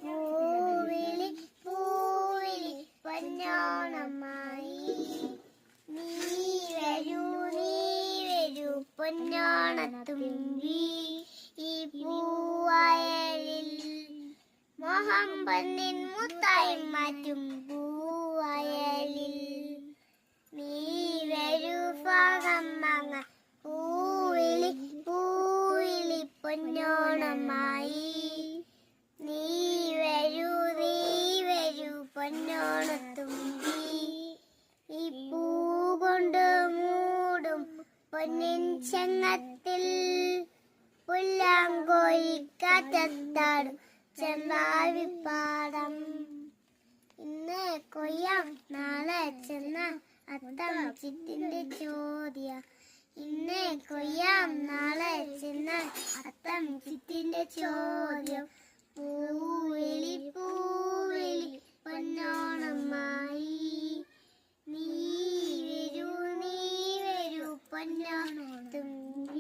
പൂവിളി പൂവിളി പൊന്നോണമായി നീ വരൂ പൊന്നോണത്തുമ്പി ഈ പൂവയലിൽ മോഹം പൊന്നിൻ മുത്തായി മാറ്റും പൂവയലിൽ നീ വരൂ ഭാഗമങ്ങ പൂവിളി പൂവിളി പൊന്നോണമായി നീ വരൂ പൊന്നോണത്തുമ്പി ഈ പൂ കൊണ്ട് മൂടും പൊന്നിൻ ചെങ്ങത്തിൽ പുല്ലാങ്കോഴിക്കാറ്റാടും ചെമ്പാവിപ്പാടം ഇന്ന് കൊയ്യാം നാളെ ചെന്ന അത്തം ചിറ്റിന്റെ ചോദ്യ ഇന്ന് കൊയ്യാം നാളെ ചെന്ന അത്തം ചിറ്റിന്റെ ചോദ്യം പൂവിളി പൂവിളി പൊന്നോണമായി നീ വരൂ പൊന്നോണത്തുമ്പി